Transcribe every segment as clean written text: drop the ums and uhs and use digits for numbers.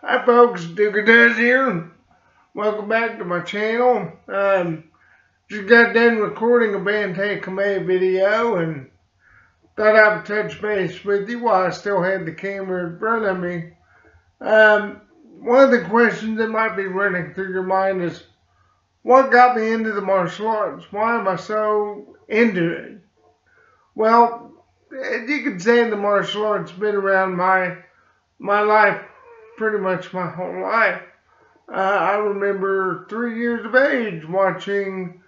Hi folks, Duke Does here. Welcome back to my channel. Just got done recording a Bante Kame video and thought I would touch base with you while I still had the camera in front of me. One of the questions that might be running through your mind is, what got me into the martial arts? Why am I so into it? Well, you could say the martial arts been around my life pretty much my whole life. I remember 3 years of age watching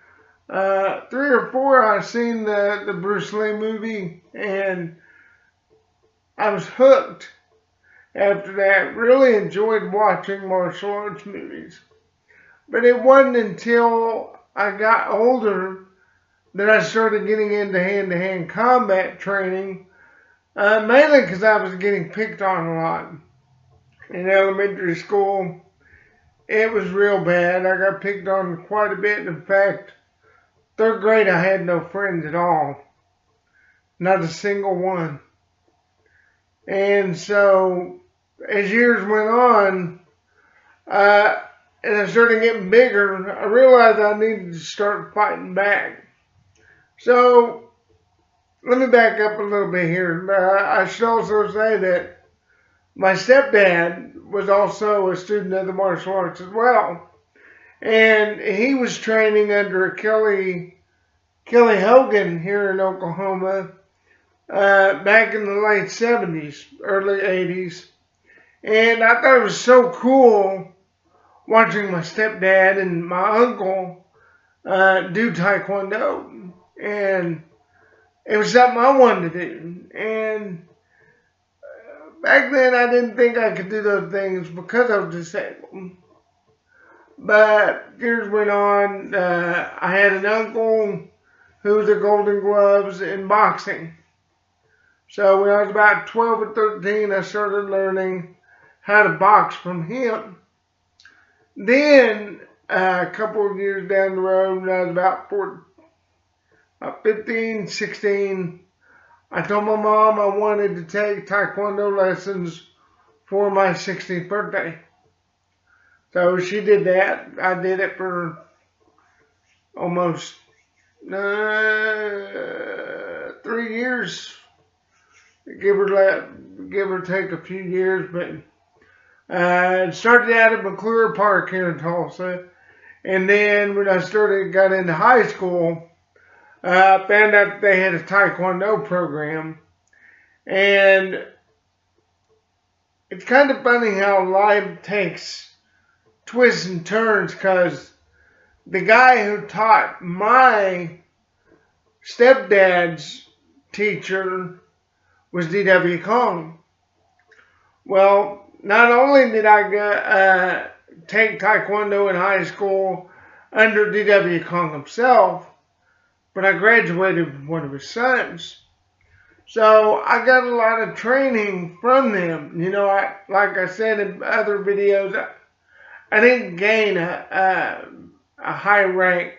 3 or 4. I seen the Bruce Lee movie and I was hooked. After that, really enjoyed watching martial arts movies. But it wasn't until I got older that I started getting into hand-to-hand combat training, mainly because I was getting picked on a lot in elementary school. It was real bad. I got picked on quite a bit. In fact, third grade I had no friends at all. Not a single one. And so, as years went on, and I started getting bigger, I realized I needed to start fighting back. So, let me back up a little bit here. I should also say that my stepdad was also a student of the martial arts as well. And he was training under Kelly Hogan here in Oklahoma back in the late 70s, early 80s. And I thought it was so cool watching my stepdad and my uncle do Taekwondo. And it was something I wanted to do. And back then I didn't think I could do those things because I was disabled. But years went on. I had an uncle who was a Golden Gloves in boxing. So when I was about 12 or 13, I started learning how to box from him. Then, a couple of years down the road, when I was about 15, 16, I told my mom I wanted to take Taekwondo lessons for my 16th birthday. So she did that. I did it for almost 3 years, give or take a few years. But started out at McClure Park here in Tulsa, and then when I got into high school, I found out they had a Taekwondo program, and it's kind of funny how life takes twists and turns, because the guy who taught my stepdad's teacher was D.W. Kong. Well, not only did I take Taekwondo in high school under D.W. Kong himself, but I graduated with one of his sons. So I got a lot of training from them. You know, like I said in other videos, I didn't gain a high rank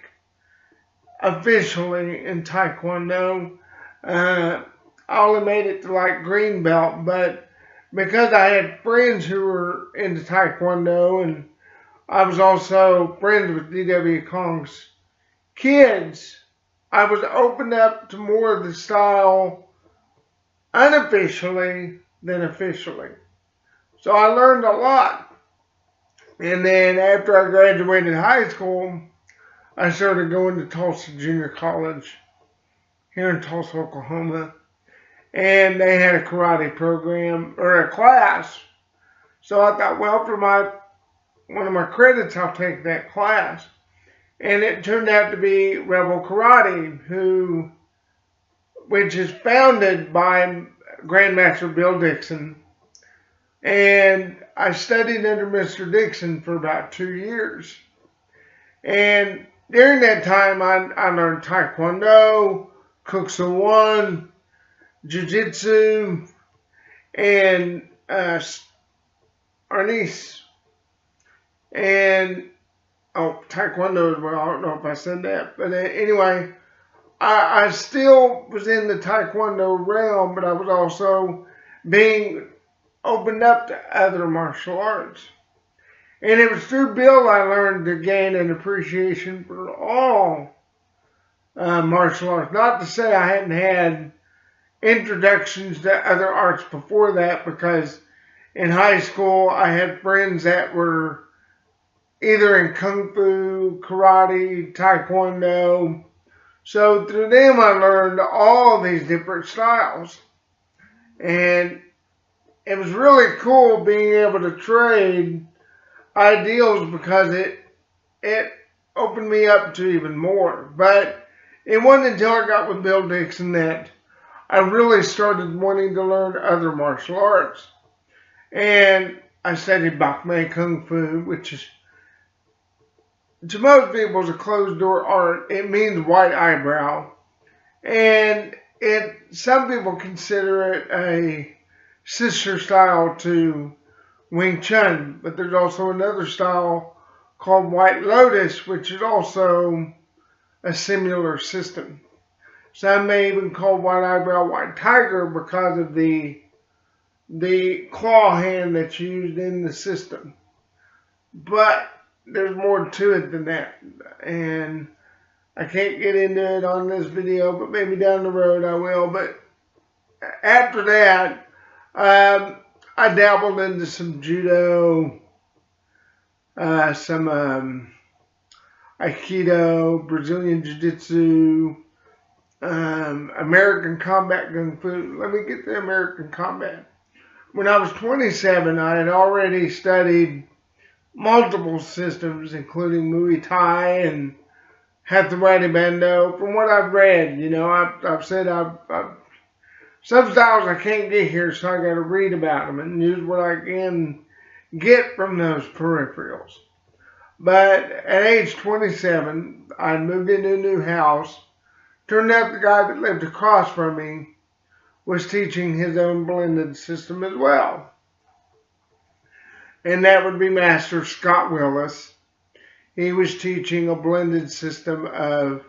officially in Taekwondo. I only made it to like green belt, but because I had friends who were into Taekwondo, and I was also friends with D.W. Kong's kids, I was opened up to more of the style unofficially than officially. So I learned a lot. And then after I graduated high school, I started going to Tulsa Junior College here in Tulsa, Oklahoma. And they had a karate program, or a class. So I thought, well, for one of my credits, I'll take that class. And it turned out to be Rebel Karate, which is founded by Grandmaster Bill Dixon. And I studied under Mr. Dixon for about 2 years. And during that time, I learned Taekwondo, Kuk Sool Won, Jiu-Jitsu, and Arnis. And, Taekwondo as well. I don't know if I said that. But anyway, I still was in the Taekwondo realm, but I was also being opened up to other martial arts. And it was through Bill I learned to gain an appreciation for all martial arts. Not to say I hadn't had introductions to other arts before that, because in high school I had friends that were either in Kung Fu, Karate, Taekwondo. So through them I learned all these different styles. And it was really cool being able to trade ideals, because it opened me up to even more. But it wasn't until I got with Bill Dixon that I really started wanting to learn other martial arts. And I studied Bak Mei Kung Fu, which is, to most people, is a closed door art. It means white eyebrow. And some people consider it a sister style to Wing Chun, but there's also another style called White Lotus, which is also a similar system. Some may even call White Eyebrow White Tiger because of the claw hand that's used in the system. But there's more to it than that, and I can't get into it on this video, but maybe down the road I will. But after that, I dabbled into some judo, some Aikido, Brazilian Jiu-Jitsu, American Combat Kung Fu. Let me get to American Combat. When I was 27, I had already studied multiple systems, including Muay Thai and Hatha Bando. From what I've read, I've said some styles I can't get here, so I got to read about them and use what I can get from those peripherals. But at age 27, I moved into a new house. Turned out the guy that lived across from me was teaching his own blended system as well. And that would be Master Scott Willis. He was teaching a blended system of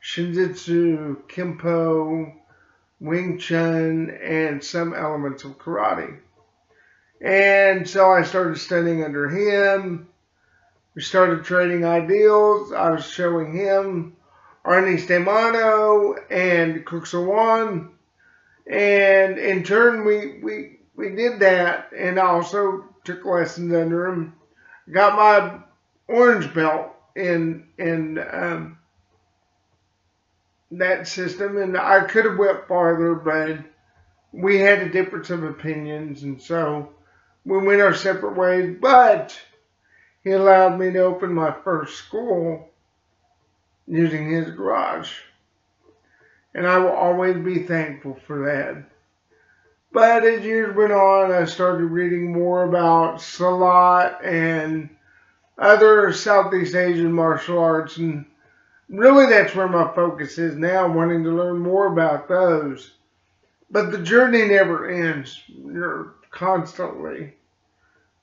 Shinjitsu, Kempo, Wing Chun, and some elements of karate. And so I started studying under him. We started trading ideals. I was showing him Arnis de Mano and Kuk Sowan. And in turn, we did that, and I also took lessons under him. Got my orange belt in that system, and I could have went farther, but we had a difference of opinions, and so we went our separate ways. But he allowed me to open my first school using his garage, and I will always be thankful for that. But as years went on, I started reading more about Silat and other Southeast Asian martial arts, and really that's where my focus is now, wanting to learn more about those. But the journey never ends. You're constantly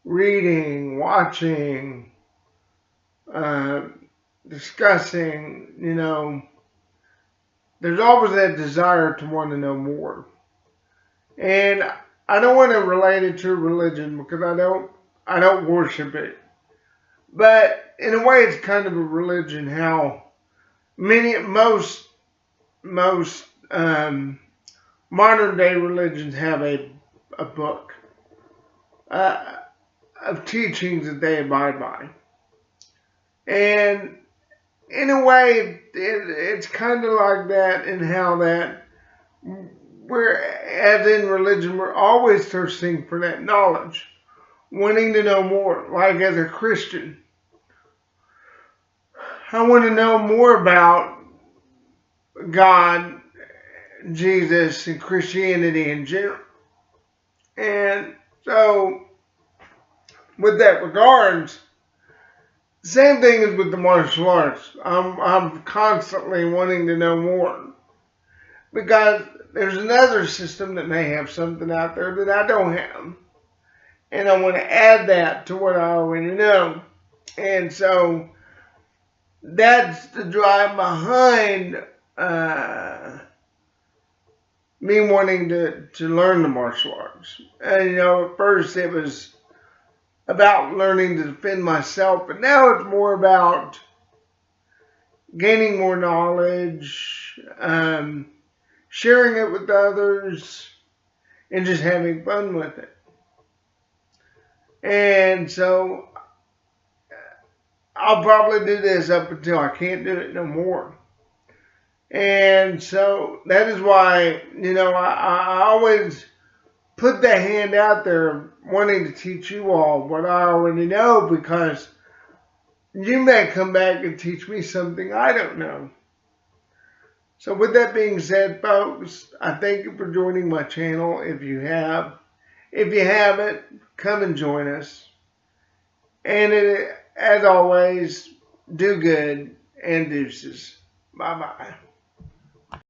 reading, watching, discussing, There's always that desire to want to know more. And I don't want to relate it to religion, because I don't worship it. But in a way, it's kind of a religion. How most modern day religions have a book of teachings that they abide by. And in a way, it's kind of like that, in how that as in religion, we're always thirsting for that knowledge, wanting to know more. Like as a Christian, I want to know more about God, Jesus, and Christianity in general. And so, with that regards, same thing as with the martial arts. I'm constantly wanting to know more, because there's another system that may have something out there that I don't have, and I want to add that to what I already know. And so that's the drive behind me wanting to learn the martial arts. And, you know, at first it was about learning to defend myself, but now it's more about gaining more knowledge, sharing it with others, and just having fun with it. And so I'll probably do this up until I can't do it no more. And so that is why, you know, I always put that hand out there wanting to teach you all what I already know, because you may come back and teach me something I don't know. So with that being said, folks, I thank you for joining my channel if you have. If you haven't, come and join us. And as always, do good and deuces. Bye-bye.